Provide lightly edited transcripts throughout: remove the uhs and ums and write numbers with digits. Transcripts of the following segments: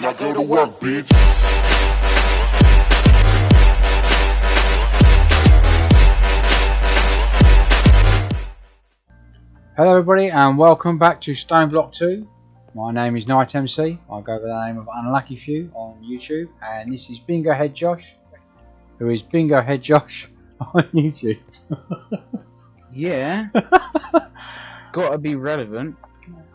now go to work, bitch. Hello everybody and welcome back to Stoneblock 2. My name is Night MC. I go by the name of Unlucky Few on YouTube, and this is Bingo Head Josh, who is Bingo Head Josh on YouTube. Yeah. Gotta be relevant.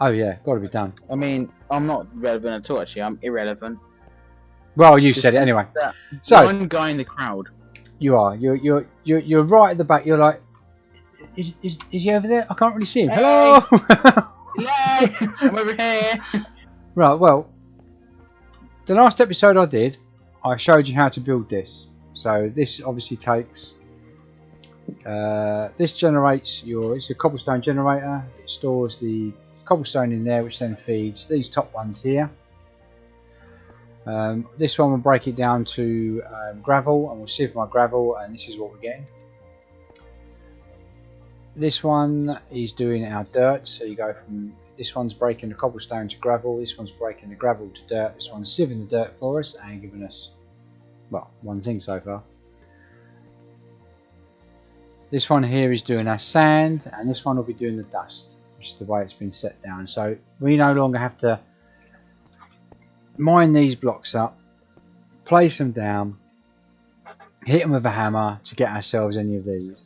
Oh yeah, gotta be done. I mean, I'm not relevant at all actually, I'm irrelevant. Well, you Just said it anyway. So, So one guy in the crowd. you are. You're right at the back. You're like, is he over there? I can't really see him. Hey! Hello. Hello! I'm over here. Right. Well, the last episode I did, I showed you how to build this. So this obviously takes. This generates it's a cobblestone generator. It stores the cobblestone in there, which then feeds these top ones here. This one will break it down to gravel, and we'll sieve my gravel, and this is what we're getting. This one is doing our dirt, so you go from this one's breaking the cobblestone to gravel, this one's breaking the gravel to dirt, this one's sieving the dirt for us and giving us, well, one thing so far. This one here is doing our sand, and this one will be doing the dust, which is the way it's been set down. So we no longer have to mine these blocks up, place them down, hit them with a hammer to get ourselves any of these.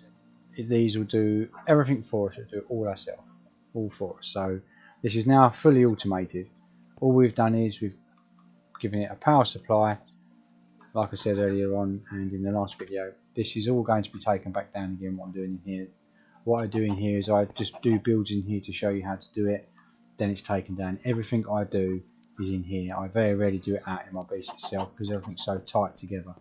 These will do everything for us. It'll do it all ourselves, all for us. So this is now fully automated. All we've done is we've given it a power supply, like I said earlier on and in the last video. This is all going to be taken back down again. What I'm doing in here, what I do in here is I just do builds in here to show you how to do it. Then it's taken down. Everything I do is in here. I very rarely do it out in my beast itself because everything's so tight together.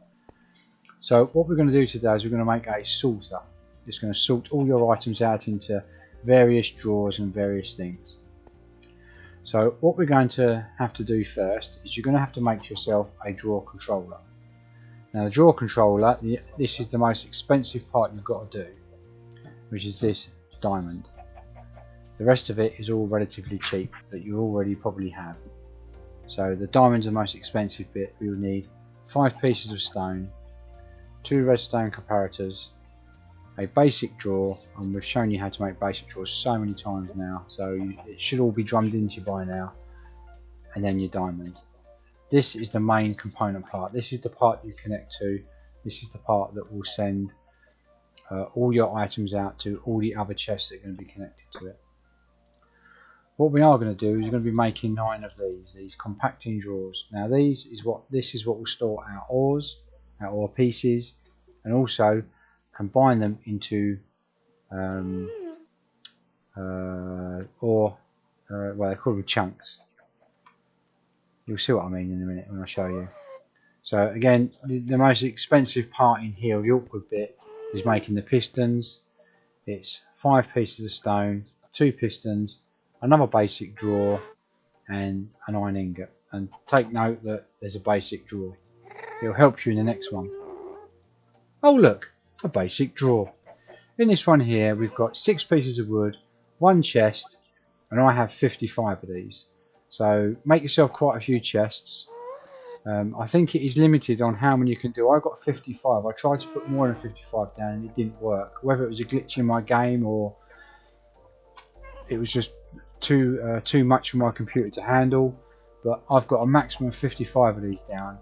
So what we're going to do today is we're going to make a sorter. It's going to sort all your items out into various drawers and various things. So what we're going to have to do first is you're going to have to make yourself a drawer controller. Now the drawer controller, this is the most expensive part you've got to do, which is this diamond. The rest of it is all relatively cheap that you already probably have. So the diamond's the most expensive bit. We will need 5 pieces of stone, 2 redstone comparators, a basic drawer, and we've shown you how to make basic drawers so many times now, so it should all be drummed into you by now. And then your diamond. This is the main component part. This is the part you connect to. This is the part that will send all your items out to all the other chests that are going to be connected to it. What we are going to do is we're going to be making 9 of these compacting drawers. Now this is what will store our ores, our ore pieces, and also combine them into well, they're called chunks. You'll see what I mean in a minute when I show you. So again, the most expensive part in here, the awkward bit, is making the pistons. It's 5 pieces of stone, 2 pistons, another basic drawer, and an iron ingot. And take note that there's a basic drawer. It'll help you in the next one. Oh look, a basic drawer. In this one here we've got 6 pieces of wood, 1 chest, and I have 55 of these. So make yourself quite a few chests. I think it is limited on how many you can do. I got 55. I tried to put more than 55 down and it didn't work. Whether it was a glitch in my game or it was just too much for my computer to handle, but I've got a maximum of 55 of these down,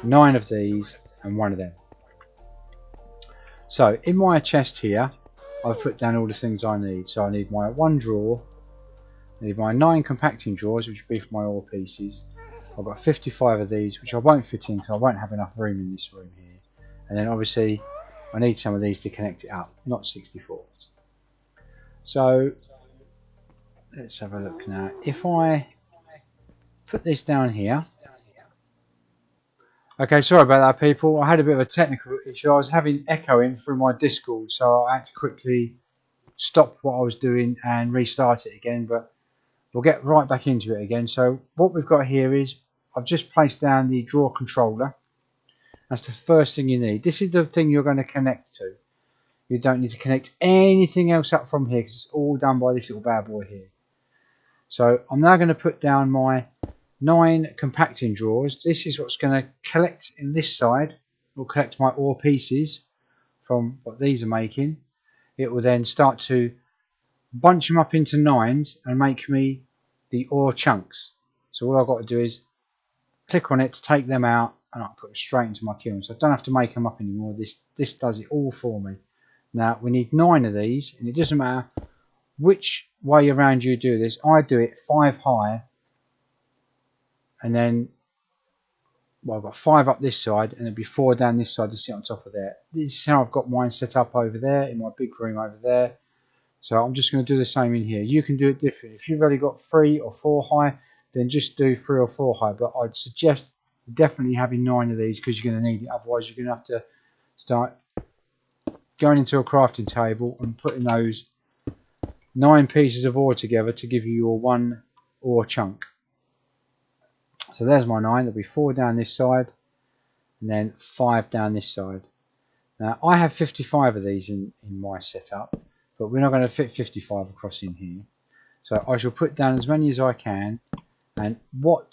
9 of these and 1 of them. So in my chest here I've put down all the things I need. So I need my 1 drawer, I need my 9 compacting drawers, which will be for my ore pieces. I've got 55 of these, which I won't fit in because I won't have enough room in this room here. And then obviously I need some of these to connect it up, not 64. So let's have a look now. If I put this down here. Okay, sorry about that people. I had a bit of a technical issue. I was having echoing through my Discord, so I had to quickly stop what I was doing and restart it again, but we'll get right back into it again. So what we've got here is I've just placed down the drawer controller. That's the first thing you need. This is the thing you're going to connect to. You don't need to connect anything else up from here because it's all done by this little bad boy here. So I'm now going to put down my 9 compacting drawers. This is what's going to collect in this side. It will collect my ore pieces from what these are making. It will then start to bunch them up into 9s and make me the ore chunks. So all I've got to do is click on it to take them out, and I'll put them straight into my kiln. So I don't have to make them up anymore. This does it all for me. Now we need 9 of these, and it doesn't matter which way around you do this. I do it 5 high, and then I've got 5 up this side, and there'll be 4 down this side to sit on top of there. This is how I've got mine set up over there in my big room over there. So I'm just going to do the same in here. You can do it different. If you've only got 3 or 4 high, then just do 3 or 4 high. But I'd suggest definitely having 9 of these, because you're going to need it. Otherwise, you're going to have to start going into a crafting table and putting those 9 pieces of ore together to give you your 1 ore chunk. So there's my 9. There'll be 4 down this side, and then 5 down this side. Now I have 55 of these in my setup, but we're not going to fit 55 across in here. So I shall put down as many as I can, and what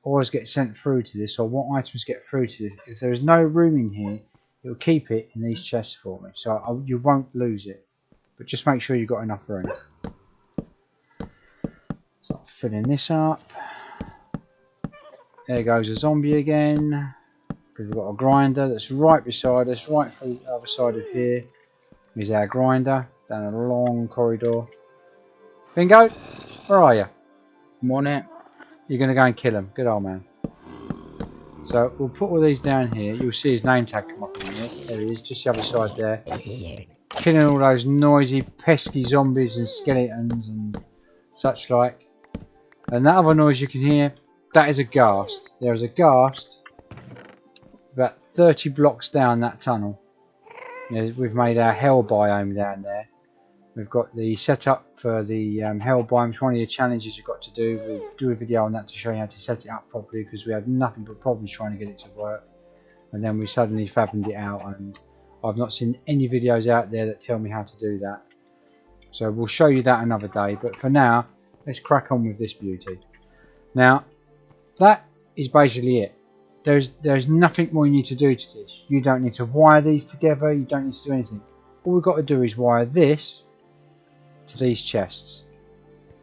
ores get sent through to this, or what items get through to this, if there is no room in here, it will keep it in these chests for me. So you won't lose it, but just make sure you've got enough room. So I'm filling this up. There goes a zombie again, because we've got a grinder that's right beside us, right through the other side of here is our grinder, down a long corridor. Bingo, where are you? I'm on it. You're going to go and kill him, good old man. So we'll put all these down here. You'll see his name tag come up in here. There he is, just the other side there. Killing all those noisy, pesky zombies and skeletons and such like. And that other noise you can hear, that is a ghast. There is a ghast about 30 blocks down that tunnel. We've made our hell biome down there. We've got the setup for the hell biome. It's one of the challenges you've got to do. We'll do a video on that to show you how to set it up properly, because we had nothing but problems trying to get it to work. And then we suddenly fathomed it out, and I've not seen any videos out there that tell me how to do that. So we'll show you that another day. But for now, let's crack on with this beauty. Now, that is basically it. There's nothing more you need to do to this. You don't need to wire these together. You don't need to do anything. All we've got to do is wire this to these chests,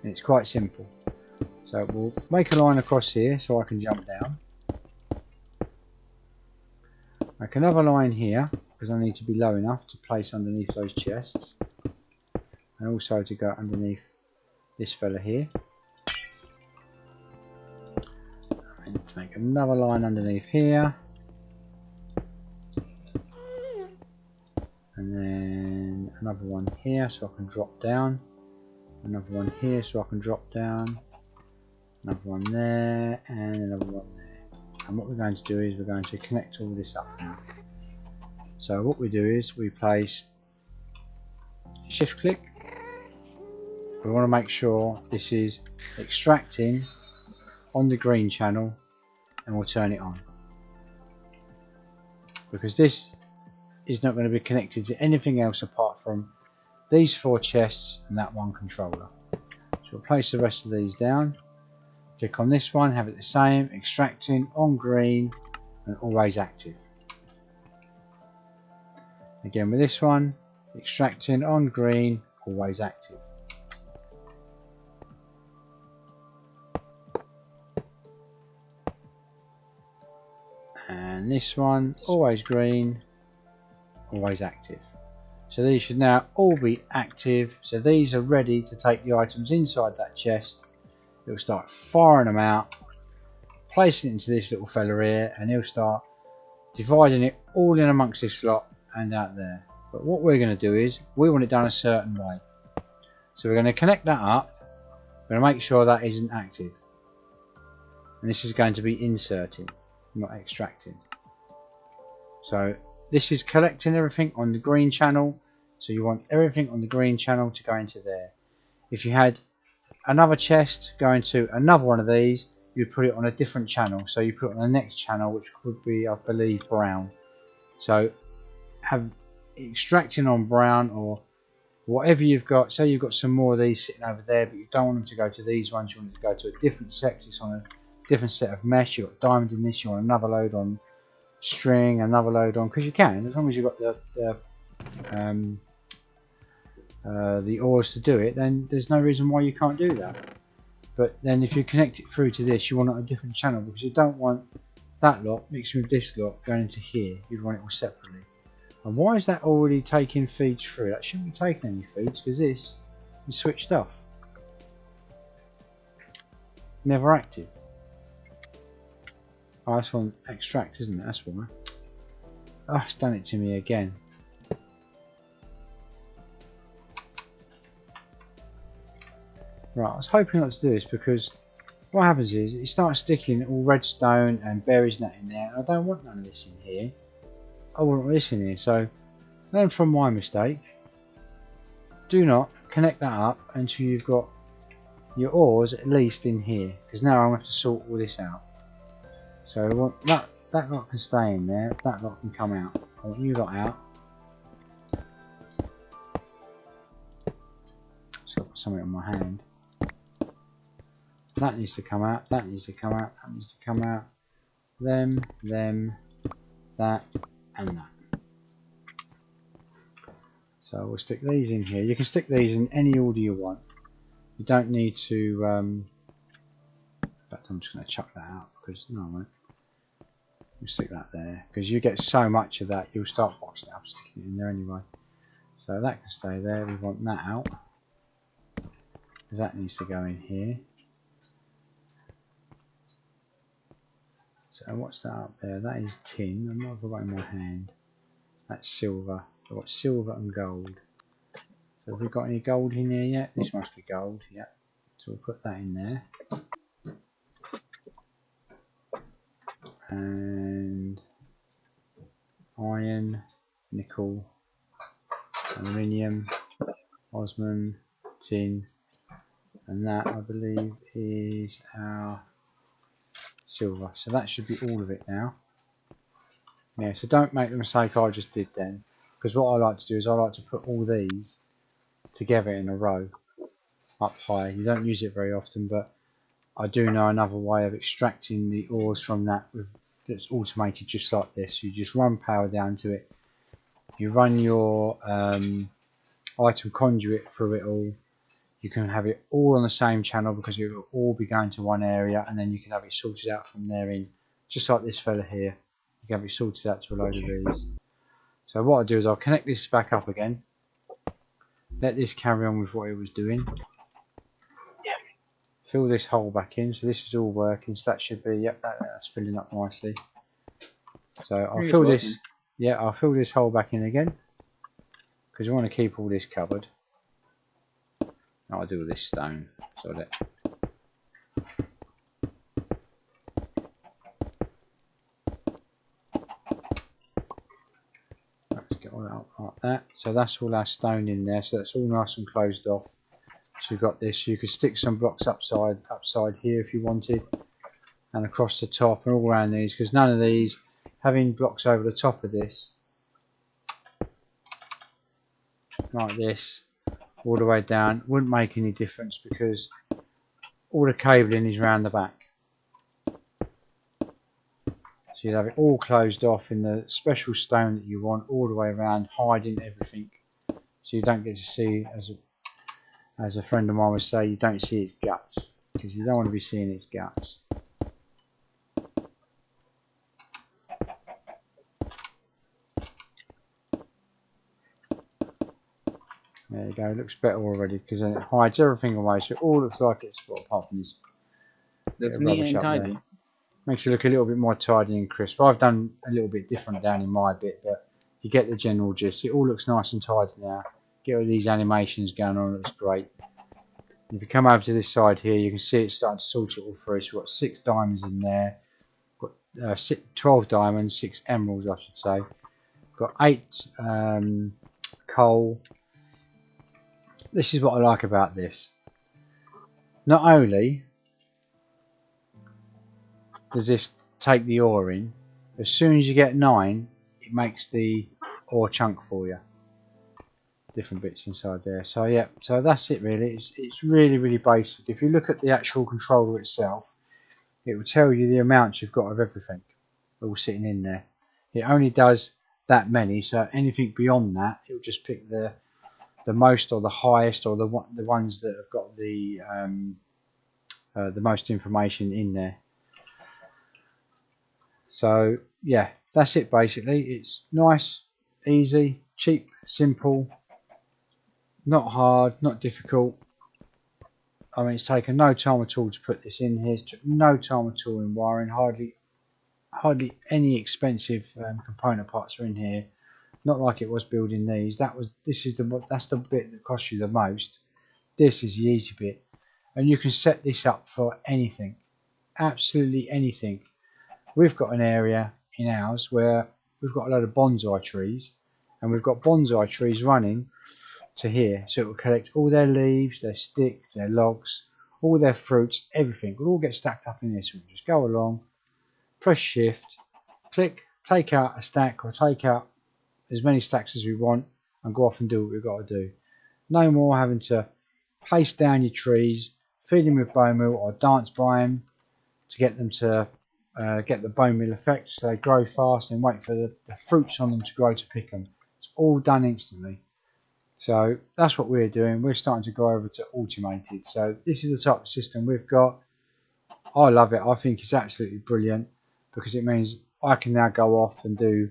and it's quite simple. So we'll make a line across here so I can jump down. Make another line here, because I need to be low enough to place underneath those chests, and also to go underneath this fella here. And to make another line underneath here, and then another one here so I can drop down, another one here so I can drop down, another one there, and another one there. And what we're going to do is we're going to connect all this up now. So what we do is we place shift click. We want to make sure this is extracting on the green channel, and we'll turn it on, because this is not going to be connected to anything else apart from these 4 chests and that one controller. So we'll place the rest of these down, click on this one, have it the same, extracting on green and always active. Again with this one, extracting on green, always active. And this one, always green, always active. So these should now all be active. So these are ready to take the items inside that chest. It'll start firing them out, placing it into this little fella here, and he'll start dividing it all in amongst this slot and out there. But what we're going to do is we want it done a certain way. So we're going to connect that up. We're going to make sure that isn't active. And this is going to be inserting, not extracting. So this is collecting everything on the green channel. So you want everything on the green channel to go into there. If you had another chest going to another one of these, you'd put it on a different channel. So you put it on the next channel, which could be, I believe, brown. So have extracting on brown, or whatever you've got. Say you've got some more of these sitting over there, but you don't want them to go to these ones. You want them to go to a different sex. It's on different set of mesh. You've got diamond in this. You want another load on string, another load on, because you can, as long as you've got the ores to do it, then there's no reason why you can't do that. But then if you connect it through to this, you want it on a different channel, because you don't want that lot mixed with this lot going into here. You'd want it all separately. And why is that already taking feeds through? That shouldn't be taking any feeds, because this is switched off. Never active. Oh, that's on extract, isn't it? That's why. Oh, it's done it to me again. Right, I was hoping not to do this, because what happens is it starts sticking all redstone and berries and that in there, and I don't want none of this in here. I want this in here, so learn from my mistake. Do not connect that up until you've got your ores at least in here, because now I'm going to have to sort all this out. So I want that lot can stay in there, that lot can come out. I want you lot out. So I've got something on my hand. That needs to come out, that needs to come out, that needs to come out. Them, that, and that. So we'll stick these in here. You can stick these in any order you want. You don't need to. In fact, I'm just going to chuck that out, because no, I won't. We'll stick that there, because you get so much of that, you'll start boxing it up, sticking it in there anyway. So that can stay there. We want that out. That needs to go in here. So what's that up there? That is tin. I'm not got it in my hand. That's silver. I've got silver and gold. So have we got any gold in here yet? This must be gold. Yeah. So we'll put that in there. And iron, nickel, aluminium, osmium, tin, and that I believe is our silver. So that should be all of it now. Yeah, so don't make the mistake I just did then, because what I like to do is I like to put all these together in a row up high. You don't use it very often, but I do know another way of extracting the ores from that that's automated just like this. You just run power down to it. You run your item conduit through it all. You can have it all on the same channel, because it will all be going to one area, and then you can have it sorted out from there in, just like this fella here. You can have it sorted out to a load of these. So what I'll do is I'll connect this back up again. Let this carry on with what it was doing. Fill this hole back in, so this is all working, so that should be, yep, that's filling up nicely. So I'll fill this, yeah, I'll fill this hole back in again, because we want to keep all this covered. I'll do this stone, so that let's get all that up like that. So that's all our stone in there, so that's all nice and closed off. So you've got this. You could stick some blocks upside here if you wanted, and across the top and all around these, because none of these, having blocks over the top of this like this all the way down, wouldn't make any difference, because all the cabling is round the back. So you'd have it all closed off in the special stone that you want, all the way around, hiding everything, so you don't get to see, as a friend of mine would say, you don't see its guts, because you don't want to be seeing its guts. There you go, it looks better already, because then it hides everything away, so it all looks like it's got, apart from this bit of rubbish up there. Makes it look a little bit more tidy and crisp. I've done a little bit different down in my bit, but you get the general gist. It all looks nice and tidy now. Get all these animations going on, it looks great. If you come over to this side here, you can see it's starting to sort it all through. So we've got 6 diamonds in there, got 12 diamonds, 6 emeralds I should say. Got 8 coal. This is what I like about this. Not only does this take the ore in, as soon as you get 9, it makes the ore chunk for you. Different bits inside there. So yeah, so that's it really. It's really basic. If you look at the actual controller itself, it will tell you the amounts you've got of everything all sitting in there. It only does that many, so anything beyond that, it will just pick the most or the highest or the ones that have got the most information in there. So yeah, that's it basically. It's nice, easy, cheap, simple, not hard, not difficult. I mean, it's taken no time at all to put this in here. It's took no time at all in wiring. Hardly any expensive component parts are in here. Not like it was building these. That's the bit that costs you the most. This is the easy bit, and you can set this up for anything, absolutely anything. We've got an area in ours where we've got a load of bonsai trees, and we've got bonsai trees running to here, so it will collect all their leaves, their sticks, their logs, all their fruits, everything will all get stacked up in this. We'll just go along, press shift, click, take out a stack or take out as many stacks as we want and go off and do what we've got to do. No more having to place down your trees, feed them with bone meal or dance by them to get them to get the bone meal effect so they grow fast and wait for the fruits on them to grow to pick them. It's all done instantly. So that's what we're doing. We're starting to go over to automated. So this is the type of system we've got. I love it. I think it's absolutely brilliant because it means I can now go off and do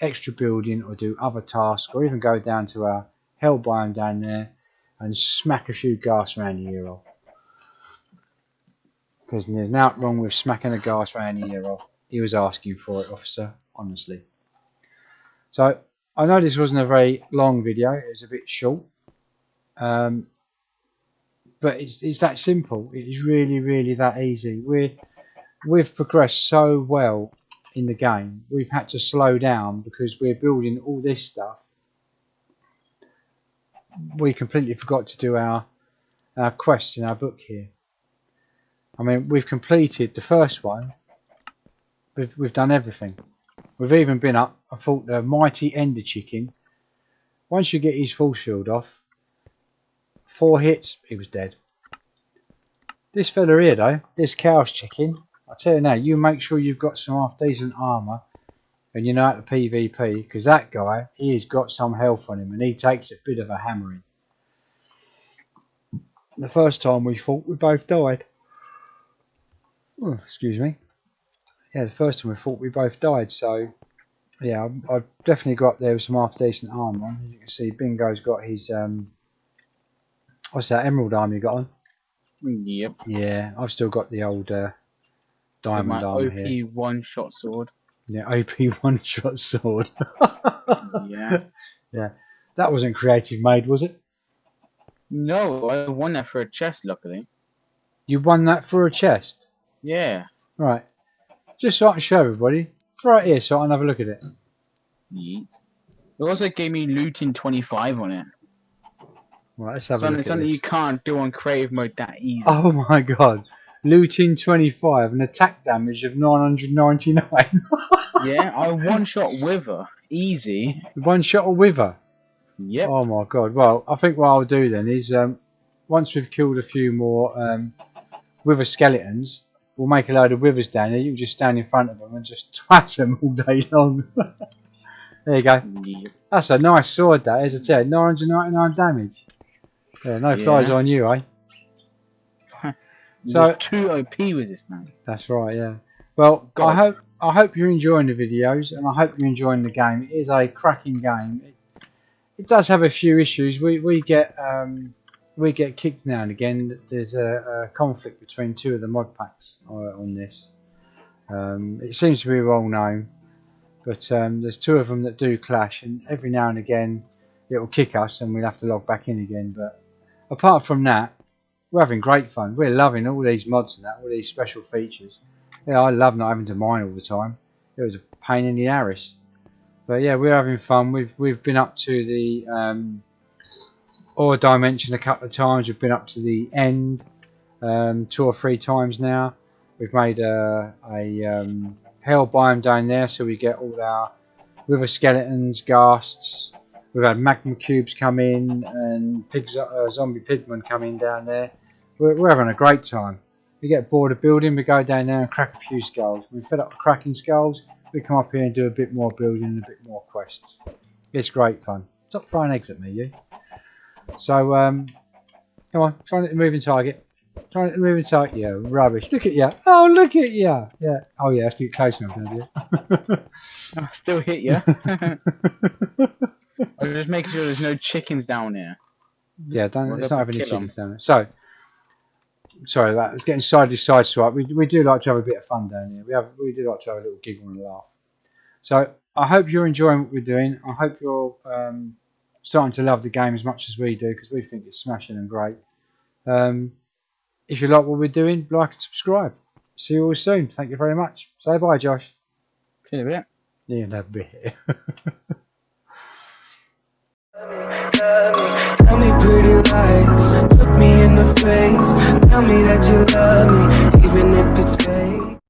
extra building or do other tasks or even go down to our hell biome down there and smack a few ghast around the ear off. Because there's nothing wrong with smacking a ghast around the ear off. He was asking for it, officer, honestly. So I know this wasn't a very long video, it was a bit short, but it's that simple. It is really that easy. We've progressed so well in the game. We've had to slow down because we're building all this stuff. We completely forgot to do our quests in our book here. I mean, we've completed the first one. We've done everything. We've even been up. I fought the mighty Ender Chicken. Once you get his force field off, 4 hits, he was dead. This fella here though, this Chaos Chicken, I tell you now, you make sure you've got some half decent armour and you know how to PvP, because that guy, he has got some health on him and he takes a bit of a hammering. The first time we fought, we both died. Oh, excuse me. Yeah, the first time we fought, we both died, so yeah, I've definitely got there with some half decent armour on. As you can see, Bingo's got his what's that, emerald armour you got on? Yep. Yeah, I've still got the old diamond armour OP here. one-shot sword. Yeah, OP one-shot sword. Yeah. Yeah, that wasn't creative made, was it? No, I won that for a chest, luckily. You won that for a chest? Yeah. Right. Just so I can show everybody. Throw it here so I can have a look at it. Yeet. It also gave me looting 25 on it. Right, let's have a look at Something this. you can't do on creative mode that easy. Oh my god. Looting 25 and attack damage of 999. Yeah, I one-shot with her. Easy. One shot a wither. Yep. Oh my god. Well, I think what I'll do then is once we've killed a few more wither skeletons, we'll make a load of withers down there. You can just stand in front of them and just twat them all day long. There you go. Yep. That's a nice sword, that is. I tell you, 999 damage. Yeah, no flies on you, eh? So There's 2 OP with this, man. that's right, yeah. Well, God. I hope you're enjoying the videos and I hope you're enjoying the game. It is a cracking game. It does have a few issues. We get kicked now and again. There's a conflict between 2 of the mod packs on this. It seems to be well known, but there's 2 of them that do clash, and every now and again it will kick us and we'll have to log back in again. But apart from that, we're having great fun. We're loving all these mods and that, all these special features. Yeah, I love not having to mine all the time. It was a pain in the arse. But yeah, we're having fun. We've been up to the ore dimension a couple of times. We've been up to the end 2 or 3 times now. We've made a hell biome down there, so we get all our wither skeletons, ghasts. We've had magma cubes come in and zombie pigmen come in down there. We're having a great time. we get bored of building, we go down there and crack a few skulls. When we fed up with cracking skulls, we come up here and do a bit more building and a bit more quests. It's great fun. Stop throwing eggs at me, you. So, come on, try to moving target. Try to moving target. Yeah, rubbish. Look at you. Oh, look at you. Yeah. Oh, yeah, I have to get close enough, don't you? I still hit you. I was just making sure there's no chickens down here. Yeah, don't. Let's It's have not to having any kill 'em. chickens down there. So, sorry, that was getting sideswiped. We do like to have a bit of fun down here. We do like to have a little giggle and a laugh. So I hope you're enjoying what we're doing. I hope you're starting to love the game as much as we do, because we think it's smashing and great. If you like what we're doing, like and subscribe. See you all soon. Thank you very much. Say bye, Josh. See you in a bit. Yeah, no bit. Tell me pretty lies, look me in the face. Tell me that you love me, even if it's fake.